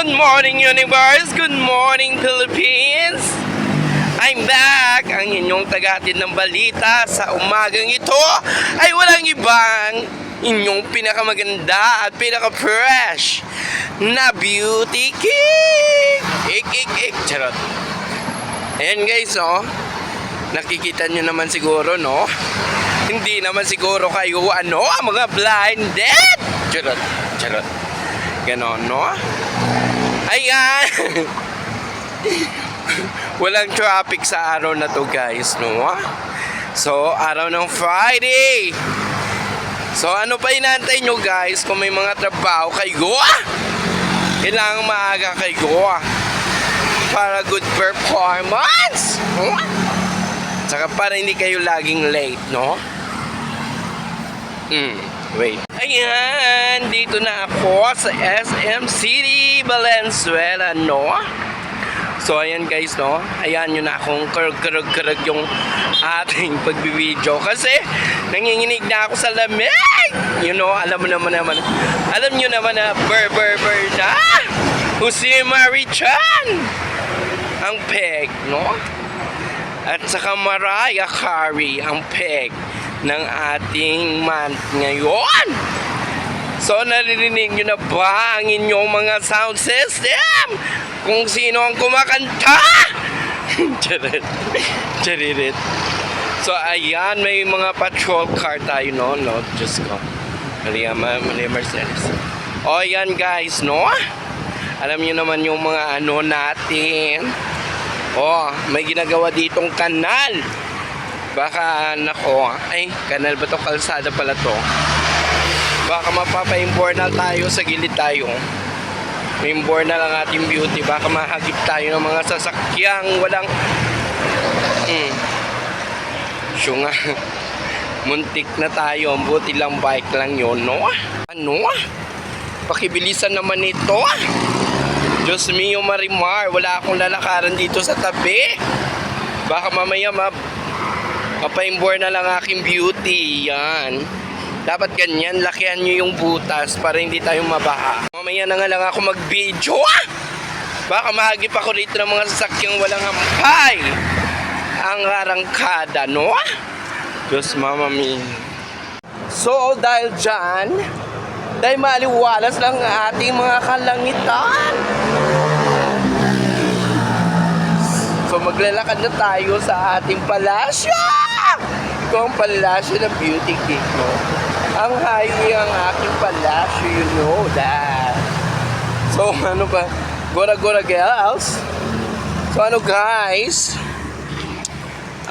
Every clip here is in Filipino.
Good morning, Universe! Good morning, Philippines! I'm back! Ang inyong tagatid ng balita sa umagang ito ay walang ibang inyong pinakamaganda at pinaka-fresh na beauty cake! Ik! Charot! Ayan guys, no? Nakikita nyo naman siguro, no? Hindi naman siguro kayo, mga blinded! Charot! Ganon, no? Ayan! Walang traffic sa araw na to, guys, no? So, araw ng Friday. So, ano pa inaantay nyo, guys? Kung may mga trabaho kayo, kailangan maaga kayo para good performance. Saka para hindi kayo laging late, no? Wait. Ayan, dito na ako sa SM City, Valenzuela, no? So, ayan guys, no? Ayan nyo na akong karag yung ating pagbibideo kasi nanginginig na ako sa lamig. You know, alam nyo naman na burr na si Marichan ang peg, no? At saka Mariah Carey ang peg ng ating month ngayon. So, naririnig nyo na ba ang inyong mga sound system? Kung sino ang kumakanta? Charirit. So, ayan, may mga patrol car tayo, no? Diyos ko. Mali Mercedes. O, ayan guys, no? Alam nyo naman yung mga natin. O, may ginagawa ditong kanal. Baka, kanal ba to? Kalsada pala to. Baka mapapa-imbornal tayo sa gilid tayo. Imbornal ang ating beauty. Baka mahagip tayo ng mga sasakyang walang nga. Muntik na tayo. Buti lang bike lang yun, no? Pakibilisan naman ito. Diyos mio Marimar. Wala akong lalakaran dito sa tabi. Baka mamaya mapa-imbor na lang aking beauty. Yan. Dapat ganyan, lakihan nyo yung butas para hindi tayo mabaha. Mamaya na nga lang ako mag-video. Baka mahagip ako rito ng mga sasakyang walang hampay. Ang arangkada, no? Diyos mama mi. So, dahil dyan, dahil maliwalas lang ating mga kalangitan. So, maglalakad na tayo sa ating palasyo. Ito ang palasyo ng beauty cake, no? Ang highway ang aking palasyo, you know that. So, ba? Gora girls. So, guys?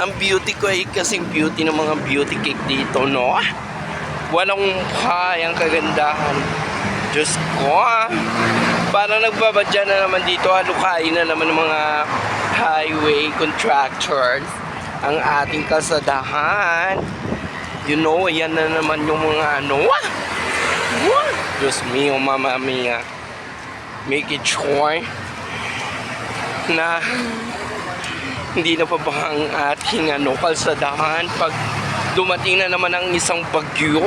Ang beauty ko ay kasing beauty ng mga beauty cake dito, no? Walang ang kagandahan. Diyos ko, Parang nagbabadya na naman dito, halukain na naman ng mga highway contractors ang ating kasadahan. You know, ayan na naman yung mga Diyos mio, mama mia. Make it sure na hindi na pa ba ang ating kalsadahan pag dumating na naman ang isang bagyo.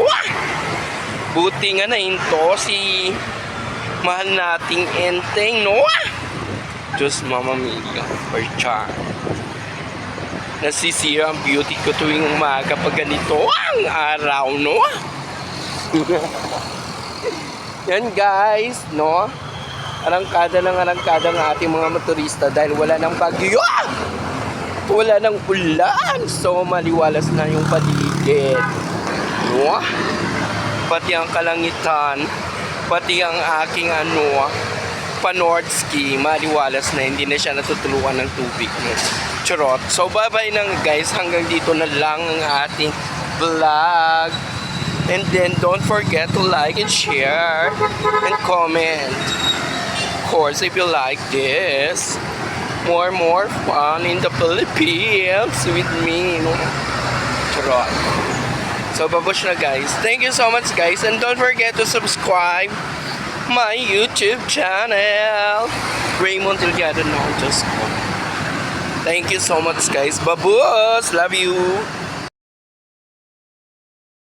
Buti nga na hinto si mahal nating enteng, no? Diyos mama mia, for char. Nasisira ang beauty ko tuwing umaga pag ganito ang araw, no? Yan guys, no? Arangkada ng ating mga motorista dahil wala ng bagyo. Wala ng ulan. So maliwalas na yung paligid, no? Pati ang kalangitan, pati ang aking Panordski, maliwalas na, hindi na siya natutuluan ng tubig, no? Charot. So bye-bye na guys, hanggang dito na lang ang ating vlog. And then don't forget to like and share and comment. Of course, if you like this, more fun in the Philippines with me, no? Charot. So babush na guys. Thank you so much guys, and don't forget to subscribe my YouTube channel, Raymond Delgado. No, just thank you so much guys. Babus, love you.